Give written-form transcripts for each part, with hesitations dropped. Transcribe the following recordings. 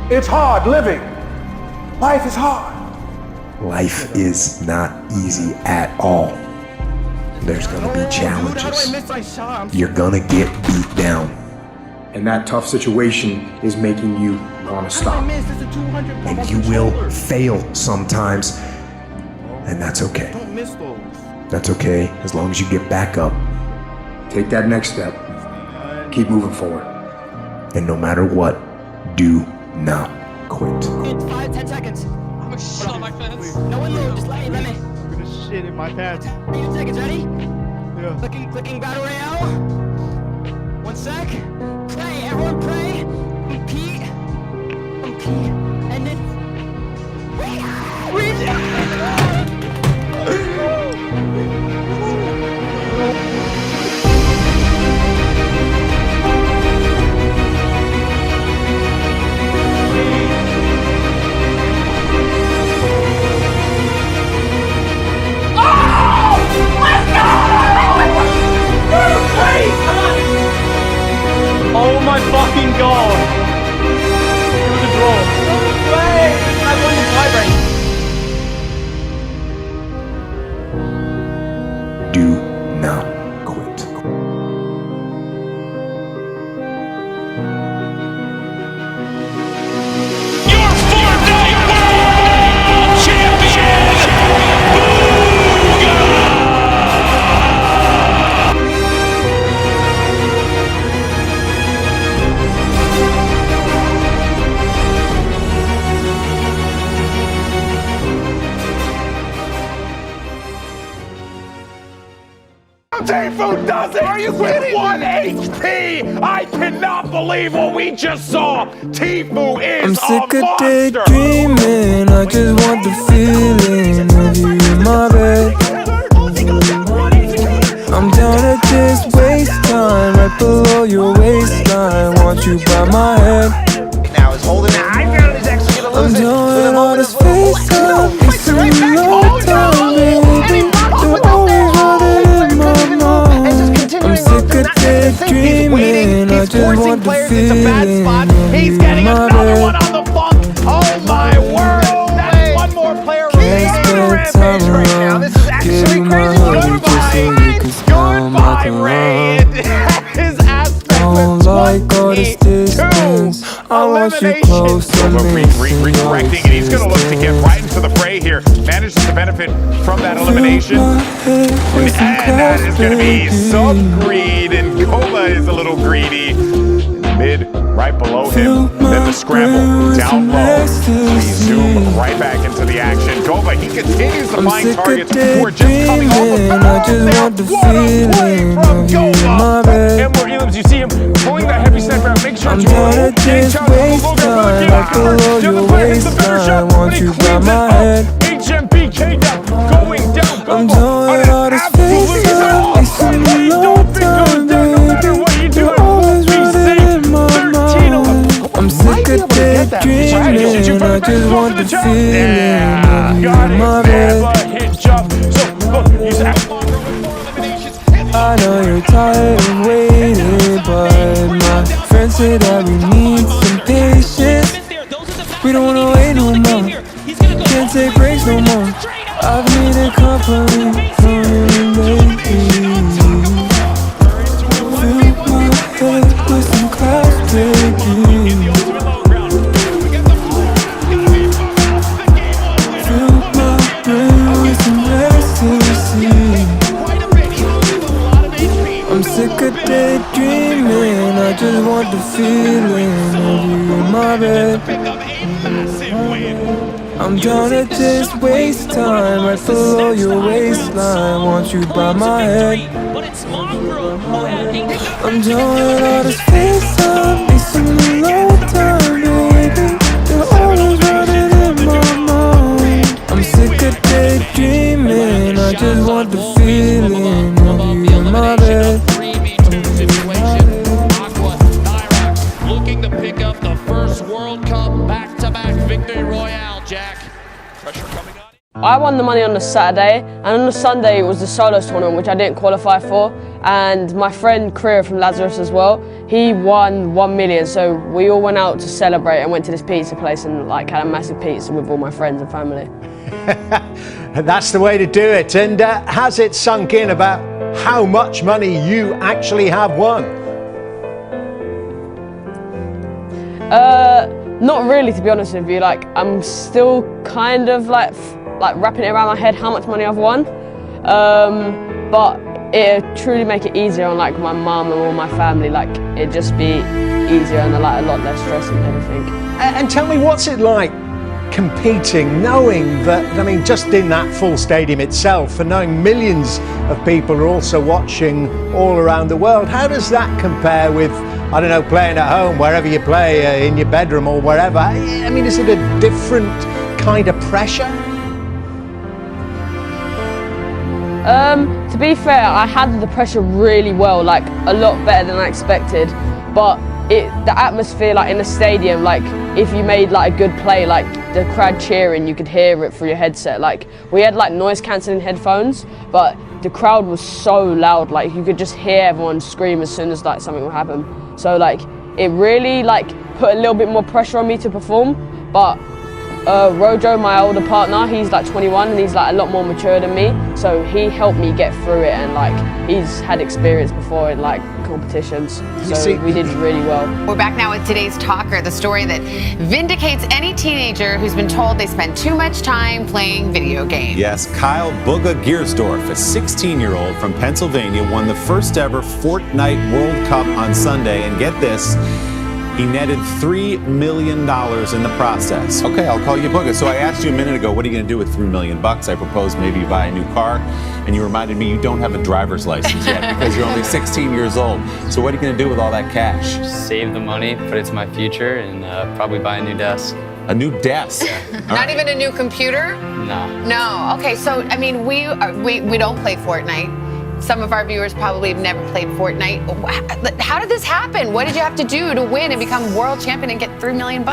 It's hard living. Life is hard. Life is not easy at all. There's gonna be challenges. You're gonna get beat down. And that tough situation is making you wanna stop. And you will fail sometimes. And that's okay. That's okay, as long as you get back up. Take that next step. Keep moving forward. And no matter what, do not quit. 5, 10 seconds. I'm gonna shit on my pants. No one move, just let me. I'm gonna shit in my pants. 10 seconds, ready? Yeah. Clicking battle royale. 1 sec. Pray, everyone pray. Compete. And then. Oh my fucking god! It was a draw. No way! I won the tiebreak. Do not quit. Your Fortnite World Champion! Tifu does it! Are you with 1 HP? I cannot believe what we just saw! Tifu is I'm sick a of monster! daydreaming, I just want the feeling of you in my bed. I'm down to just waste time, right below your waistline. Want you by my head. Now is holding it. I feel he's actually gonna I'm lose it. doing all this FaceTime, it's a long time, baby. You're always running in my mind. I'm sick of daydreaming, I just want the feeling of He's you getting in my another bed. one on the bunk! Oh my word! That's one more player Can't spend time right now. around, This is actually give my crazy. heart just so you can smile my Goodbye, Ray! His aspect Don't like all this distance, I want you close to me. Redirecting, and he's going to look to get right into the fray here. Manages to benefit from that elimination. And that is going to be some greed, and Koba is a little greedy. Mid, right below him. Then the scramble down low. We zoom right back into the action. Koba, he continues to find targets who are just coming off of I just want the feeling of you in my bed. And more elims, you see him pulling that heavy center out. Make sure I'm to down to just waste time, right below your waistline. Want you by my head. HMPK now going down. I'm doing all this FaceTime, it's a long time, baby. You're always running in my mind. I'm sick of daydreaming, I just want the feeling of you in my bed. I know you're tired of waiting, but my friends say that we need some patience. We don't wanna wait no more, can't take breaks no more. I've needed company from you lately. Fill my head with some clouds, baby. Fill my brain with some ecstasy. I'm sick of daydreaming, I just want the feeling of you in my bed. I'm down to just waste time, right below your waistline. Want you by my head. I'm doing all this FaceTime, it's a long time, baby. You're always running in my mind. I'm sick of daydreaming, I just want the feeling of you in my bed. Looking to pick up the first World Cup back-to-back victory royale, Jack. Pressure coming on. I won the money on the Saturday, and on the Sunday it was the solos tournament, which I didn't qualify for. And my friend Kriya from Lazarus as well, he won 1 million. So we all went out to celebrate and went to this pizza place and like had a massive pizza with all my friends and family. That's the way to do it. And has it sunk in about how much money you actually have won? Not really, to be honest with you. Like, I'm still kind of like wrapping it around my head how much money I've won. But it truly make it easier on like my mum and all my family. Like, it'd just be easier and like a lot less stress and everything. And tell me, what's it like competing, knowing that, I mean, just in that full stadium itself, and knowing millions of people are also watching all around the world? How does that compare with, I don't know, playing at home, wherever you play, in your bedroom or wherever? I mean, is it a different kind of pressure? To be fair, I handled the pressure really well, like a lot better than I expected. But the atmosphere, like in the stadium, like if you made like a good play, like the crowd cheering, you could hear it through your headset. Like we had like noise cancelling headphones, but the crowd was so loud, like you could just hear everyone scream as soon as like something would happen. So like it really like put a little bit more pressure on me to perform. But Rojo, my older partner, he's like 21 and he's like a lot more mature than me, so he helped me get through it, and like he's had experience before in like competitions, so we did really well. We're back now with today's talker, the story that vindicates any teenager who's been told they spend too much time playing video games. Yes, Kyle Booga Giersdorf, a 16-year-old from Pennsylvania, won the first ever Fortnite World Cup on Sunday, and get this, he netted $3 million in the process. Okay, I'll call you Booga. So I asked you a minute ago, what are you gonna do with $3 million? I proposed maybe you buy a new car, and you reminded me you don't have a driver's license yet because you're only 16 years old. So what are you gonna do with all that cash? Save the money, put it to my future, and probably buy a new desk. A new desk? Not even a new computer? No. No, okay, so I mean, we don't play Fortnite. Some of our viewers probably have never played Fortnite. How did this happen? What did you have to do to win and become world champion and get $3 million?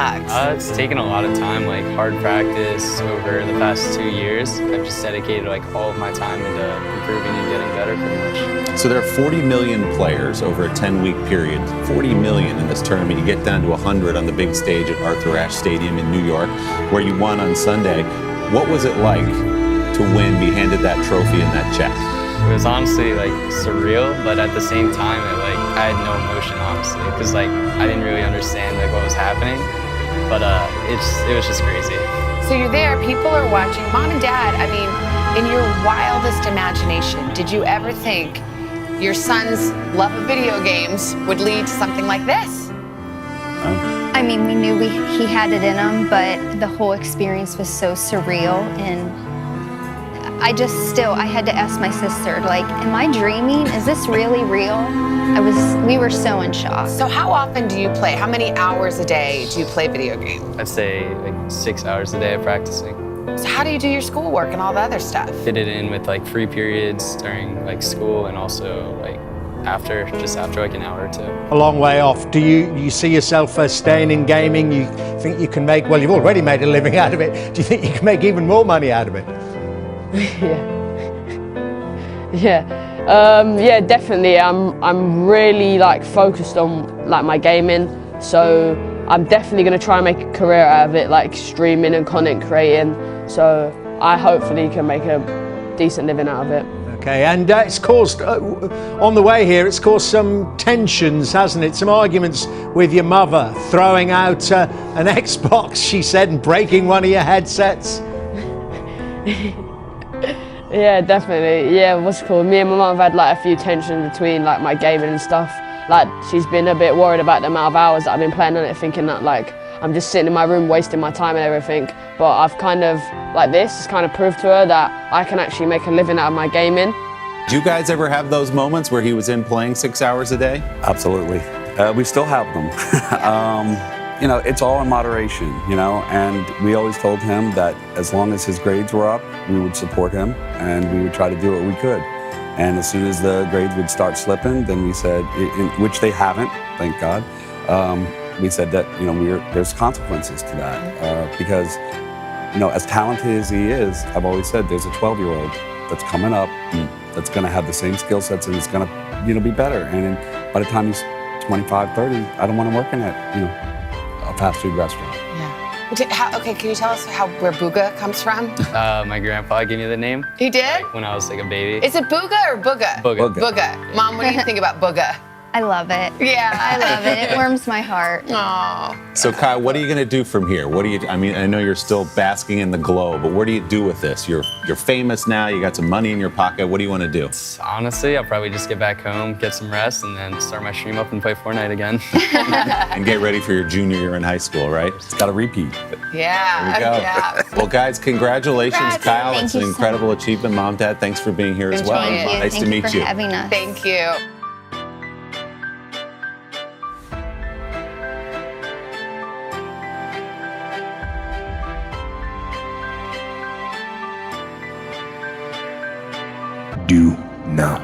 It's taken a lot of time, like hard practice over the past 2 years. I've just dedicated like all of my time into improving and getting better pretty much. So there are 40 million players over a 10-week period. 40 million in this tournament. You get down to 100 on the big stage at Arthur Ashe Stadium in New York, where you won on Sunday. What was it like to win, be handed that trophy and that check? It was honestly like surreal, but at the same time, I had no emotion honestly, because like I didn't really understand like what was happening. But it was just crazy. So you're there, people are watching. Mom and Dad, I mean, in your wildest imagination, did you ever think your son's love of video games would lead to something like this? I mean, we knew he had it in him, but the whole experience was so surreal, and I had to ask my sister, like, am I dreaming? Is this really real? We were so in shock. So how often do you play? How many hours a day do you play video games? I'd say like 6 hours a day of practicing. So how do you do your schoolwork and all the other stuff? Fit it in with like free periods during like school, and also like after like an hour or two. A long way off. Do you see yourself staying in gaming? You think you can make, well, you've already made a living out of it. Do you think you can make even more money out of it? Yeah, definitely. I'm really like focused on like my gaming, so I'm definitely gonna try and make a career out of it, like streaming and content creating. So I hopefully can make a decent living out of it. Okay, and it's caused, on the way here, it's caused some tensions, hasn't it? Some arguments with your mother, throwing out an Xbox, she said, and breaking one of your headsets. Yeah, definitely. Yeah, what's it called? Me and my mum have had like a few tensions between like my gaming and stuff. Like she's been a bit worried about the amount of hours that I've been playing on it, thinking that like I'm just sitting in my room wasting my time and everything. But I've kind of, like this has kind of proved to her that I can actually make a living out of my gaming. Do you guys ever have those moments where he was in playing 6 hours a day? Absolutely. We still have them. You know, it's all in moderation, you know, and we always told him that as long as his grades were up, we would support him and we would try to do what we could. And as soon as the grades would start slipping, then we said, which they haven't, thank God, we said that, you know, there's consequences to that because you know, as talented as he is, I've always said there's a 12-year-old that's coming up that's going to have the same skill sets and is going to, you know, be better. And then by the time he's 25, 30, I don't want him working at, you know, a fast food restaurant. Okay, can you tell us where Booga comes from? My grandpa gave me the name. He did? When I was like a baby. Is it Booga or Booga? Booga. Booga. Mom, what do you think about Booga? I love it. Yeah. I love it. It warms my heart. Aww. So Kai, what are you going to do from here? What do you? I mean, I know you're still basking in the glow, but what do you do with this? You're famous now. You got some money in your pocket. What do you want to do? Honestly, I'll probably just get back home, get some rest, and then start my stream up and play Fortnite again. And get ready for your junior year in high school, right? It's got to repeat. Yeah. There we go. Yeah. Well, guys, congratulations, Congrats. Kyle. Thank It's an you so incredible achievement. Mom, Dad, thanks for being here as well. Thank you. Nice Thank to meet you for you. having us. Thank you. Do not